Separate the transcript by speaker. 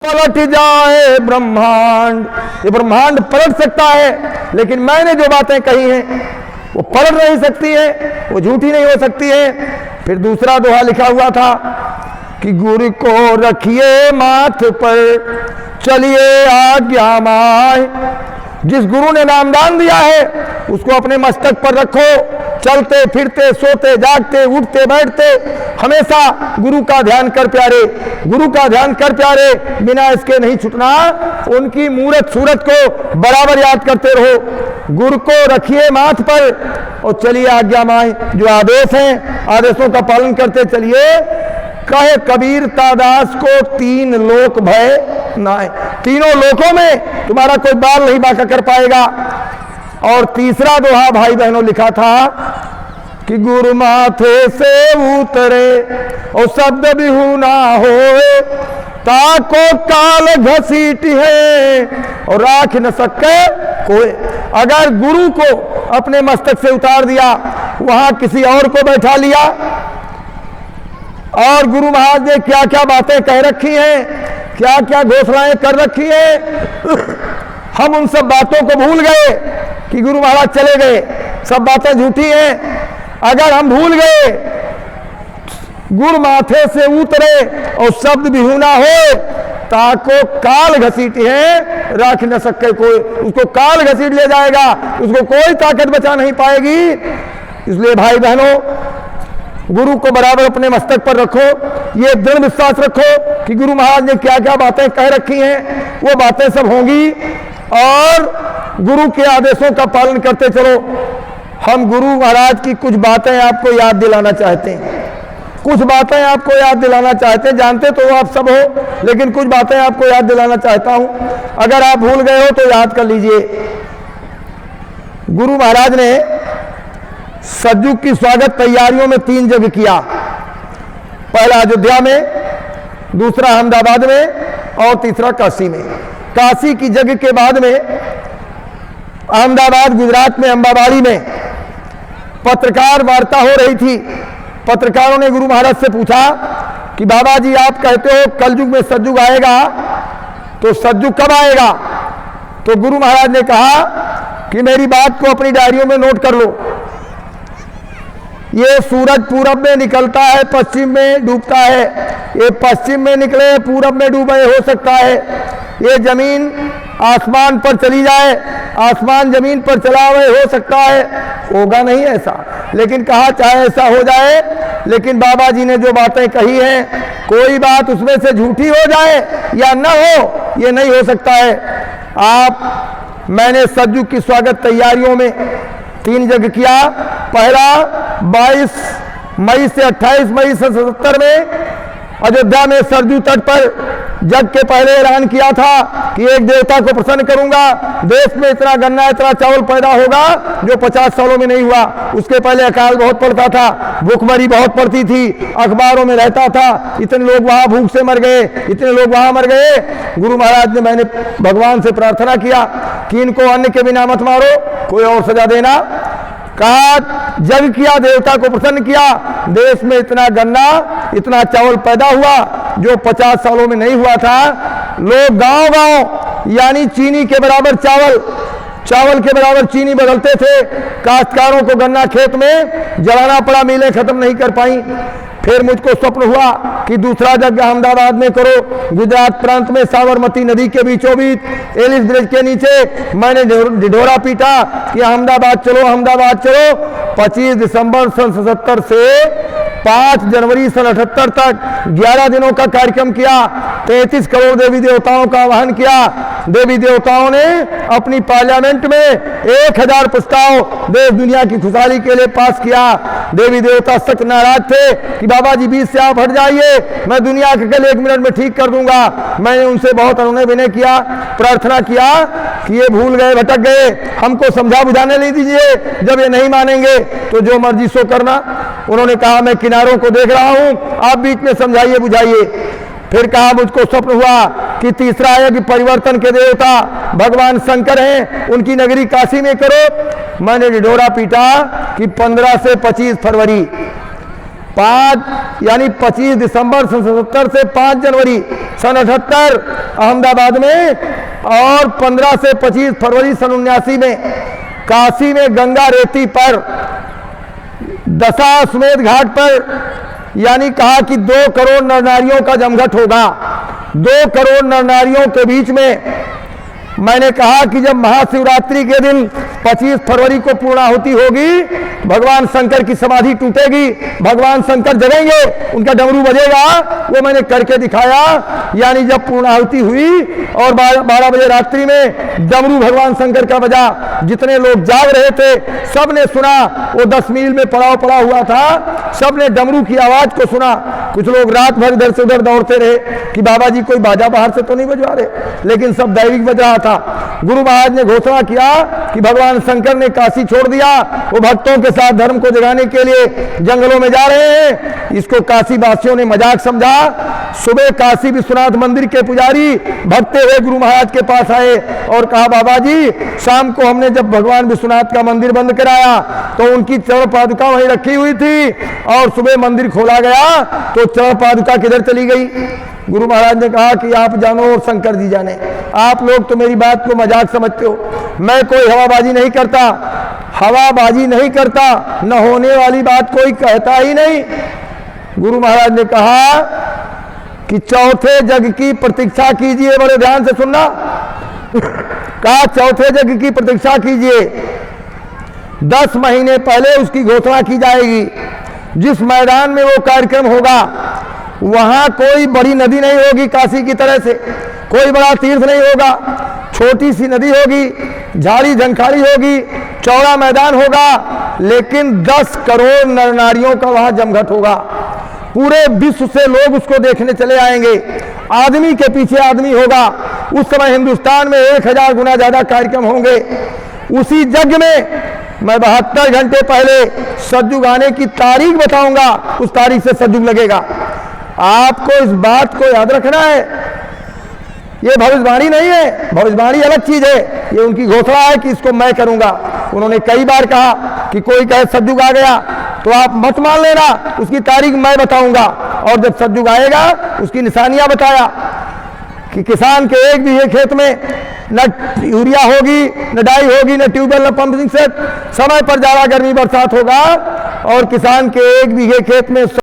Speaker 1: पलट जाए ब्रह्मांड, ये ब्रह्मांड पलट सकता है, लेकिन मैंने जो बातें कही हैं वो पलट नहीं सकती है, वो झूठी नहीं हो सकती है। फिर दूसरा दोहा लिखा हुआ था कि गुरु को रखिए माथ पर, चलिए आज्ञा माय। जिस गुरु ने नामदान दिया है उसको अपने मस्तक पर रखो, चलते फिरते सोते जागते उठते बैठते हमेशा गुरु का ध्यान कर प्यारे, गुरु का ध्यान कर प्यारे, बिना इसके नहीं छूटना। उनकी मूरत सूरत को बराबर याद करते रहो। गुरु को रखिए माथ पर और चलिए आज्ञा माय। जो आदेश हैं आदेशों का पालन करते चलिए। कहे कबीर तादास को तीन लोक भय नाय, तीनों लोकों में तुम्हारा कोई बाल नहीं बांका कर पाएगा। और तीसरा दोहा भाई बहनों लिखा था कि गुरु माथे से उतरे और शब्द बिहू ना होए, ताको काल घसीट है और राख न सके कोई। अगर गुरु को अपने मस्तक से उतार दिया, वहां किसी और को बैठा लिया, और गुरु महाराज ने क्या क्या बातें कह रखी हैं, क्या क्या घोषणाएं कर रखी हैं, हम उन सब बातों को भूल गए कि गुरु महाराज चले गए, सब बातें झूठी हैं। अगर हम भूल गए गुरु माथे से उतरे और शब्द बिहू ना हो, ताको काल घसीट है राख न सके कोई। उसको काल घसीट ले जाएगा, उसको कोई ताकत बचा नहीं पाएगी। इसलिए भाई बहनों, गुरु को बराबर अपने मस्तक पर रखो, ये दृढ़ विश्वास रखो कि गुरु महाराज ने क्या क्या बातें कह रखी हैं वो बातें सब होंगी, और गुरु के आदेशों का पालन करते चलो। हम गुरु महाराज की कुछ बातें आपको याद दिलाना चाहते हैं, कुछ बातें आपको याद दिलाना चाहते हैं। जानते तो आप सब हो, लेकिन कुछ बातें आपको याद दिलाना चाहता हूं। अगर आप भूल गए हो तो याद कर लीजिए। गुरु महाराज ने सतयुग की स्वागत तैयारियों में 3 जगह किया। पहला अयोध्या में, दूसरा अहमदाबाद में और तीसरा काशी में। काशी की जगह के बाद में अहमदाबाद गुजरात में अंबाबाड़ी में पत्रकार वार्ता हो रही थी। पत्रकारों ने गुरु महाराज से पूछा कि बाबा जी आप कहते हो कलयुग में सतयुग आएगा, तो सतयुग कब आएगा? तो गुरु महाराज ने कहा कि मेरी बात को अपनी डायरियों में नोट कर लो। ये सूरज पूरब में निकलता है, पश्चिम में डूबता है। ये पश्चिम में निकले पूरब में डूबे, हो सकता है ये जमीन आसमान पर चली जाए, आसमान जमीन पर चला हुए, हो सकता है। होगा नहीं ऐसा, लेकिन कहा चाहे ऐसा हो जाए, लेकिन बाबा जी ने जो बातें कही हैं कोई बात उसमें से झूठी हो जाए या न हो, ये नहीं हो सकता है। मैंने सतयुग की स्वागत तैयारियों में 3 जगह किया। पहला 22 मई से 28 मई 1970 में अयोध्या में सरजू तट पर जग के पहले ऐलान किया था कि एक देवता को प्रसन्न करूंगा, देश में इतना गन्ना इतना चावल पैदा होगा जो 50 सालों में नहीं हुआ। उसके पहले अकाल बहुत पड़ता था, भूखमरी बहुत पड़ती थी, अखबारों में रहता था इतने लोग वहां भूख से मर गए, इतने लोग वहां मर गए। गुरु महाराज ने, मैंने भगवान से प्रार्थना किया कि इनको अन्न के बिना मत मारो, कोई और सजा देना। कहा जग किया, देवता को प्रसन्न किया, देश में इतना गन्ना इतना चावल पैदा हुआ जो 50 सालों में नहीं हुआ था। लोग गांव-गांव यानी चीनी के बराबर चावल के बराबर चीनी बदलते थे। काश्तकारों को गन्ना खेत में जलाना पड़ा, मिलें खत्म नहीं कर पाई। फिर मुझको स्वप्न हुआ कि दूसरा यज्ञ अहमदाबाद में करो। गुजरात प्रांत में साबरमती नदी के बीचों बीच एलिस ब्रिज के नीचे मैंने ढिढोरा पीटा कि अहमदाबाद चलो, अहमदाबाद चलो। 25 दिसंबर सन 77 से 5 जनवरी सन 78 तक 11 दिनों का कार्यक्रम किया। 33 करोड़ देवी देवताओं का आह्वान किया। देवी देवताओं ने अपनी पार्लियामेंट में 1000 प्रस्ताव देश दुनिया की खुशहाली के लिए पास किया। देवी देवता सख्त नाराज थे कि बाबा जी बीच से आप हट जाइए, मैं दुनिया के कल 1 मिनट में ठीक कर दूंगा। मैंने उनसे बहुत अनुनय विनय किया, प्रार्थना किया कि ये भूल गए, भटक गए, हमको समझा बुझाने ले दीजिए। जब ये नहीं मानेंगे तो जो मर्जी सो करना। उन्होंने कहा मैं किनारों को देख रहा हूं, आप बीच में समझाइए बुझाइए। फिर कहा मुझको स्वप्न हुआ कि तीसरा यज्ञ परिवर्तन के देवता भगवान शंकर हैं, उनकी नगरी काशी में करो। मैंने ढिढोरा पीटा कि 15 से 25 फरवरी 5 यानी 25 दिसंबर सन 77 से 5 जनवरी सन 78 अहमदाबाद में, और 15 से 25 फरवरी सन 79 में काशी में गंगा रेती पर दशाश्वमेध घाट पर, यानी कहा कि 2 करोड़ नर नारियों का जमघट होगा। 2 करोड़ नर नारियों के बीच में मैंने कहा कि जब महाशिवरात्रि के दिन 25 फरवरी को पूर्णाहुति होगी, भगवान शंकर की समाधि टूटेगी, भगवान शंकर जगेंगे, उनका डमरू बजेगा, वो मैंने करके दिखाया। यानी जब पूर्णाहुति हुई और 12 बजे रात्रि में डमरू भगवान शंकर का बजा, जितने लोग जाग रहे थे सब ने सुना। वो 10 मील में पड़ाव पड़ा हुआ था, सब ने डमरू की आवाज को सुना। कुछ लोग रात भर इधर से उधर दौड़ते रहे कि बाबा जी कोई बाजा बाहर से तो नहीं बजवा रहे, लेकिन सब दैविक बज रहा था। गुरु महाराज ने घोषणा किया कि भगवान शंकर ने काशी छोड़ दिया, वो भक्तों के साथ धर्म को जगाने के लिए जंगलों में जा रहे हैं। इसको काशी वासियों ने मजाक समझा। सुबह काशी विश्वनाथ मंदिर के पुजारी भगते हुए गुरु महाराज के पास आए और कहा, बाबा जी शाम को हमने जब भगवान विश्वनाथ का मंदिर बंद कराया तो उनकी चरण पादुका वहीं रखी हुई थी, और सुबह मंदिर खोला गया तो चरण पादुका किधर चली गई। गुरु महाराज ने कहा कि आप जानो और शंकर जी जाने, आप लोग तो मेरी बात को मजाक समझते हो। मैं कोई हवाबाजी नहीं करता, हवाबाजी नहीं करता, न होने वाली बात कोई कहता ही नहीं। गुरु महाराज ने कहा कि चौथे जग की प्रतीक्षा कीजिए, बड़े ध्यान से सुनना। कहा चौथे जग की प्रतीक्षा कीजिए, 10 महीने पहले उसकी घोषणा की जाएगी। जिस मैदान में वो कार्यक्रम होगा वहां कोई बड़ी नदी नहीं होगी, काशी की तरह से कोई बड़ा तीर्थ नहीं होगा, छोटी सी नदी होगी, झाड़ी झंखाड़ी होगी, चौड़ा मैदान होगा, लेकिन 10 करोड़ नर नारियों का वहां जमघट होगा। पूरे विश्व से लोग उसको देखने चले आएंगे, आदमी के पीछे आदमी होगा। उस समय हिंदुस्तान में 1000 गुना ज्यादा कार्यक्रम होंगे। उसी यज्ञ में मैं 72 घंटे पहले सतयुग आने की तारीख बताऊंगा, उस तारीख से सतयुग लगेगा। आपको इस बात को याद रखना है, ये भविष्यवाणी नहीं है, भविष्यवाणी अलग चीज है। ये उनकी घोषणा है कि इसको मैं करूंगा। उन्होंने कई बार कहा कि कोई कहे सतयुग आ गया तो आप मत मान लेना, उसकी तारीख मैं बताऊंगा। और जब सतयुग आएगा उसकी निशानियां बताया कि किसान के 1 बीघे खेत में न यूरिया होगी, न डाई होगी, न ट्यूबवेल, न पंपिंग सेट, समय पर ज्यादा गर्मी बरसात होगा, और किसान के 1 बीघे खेत में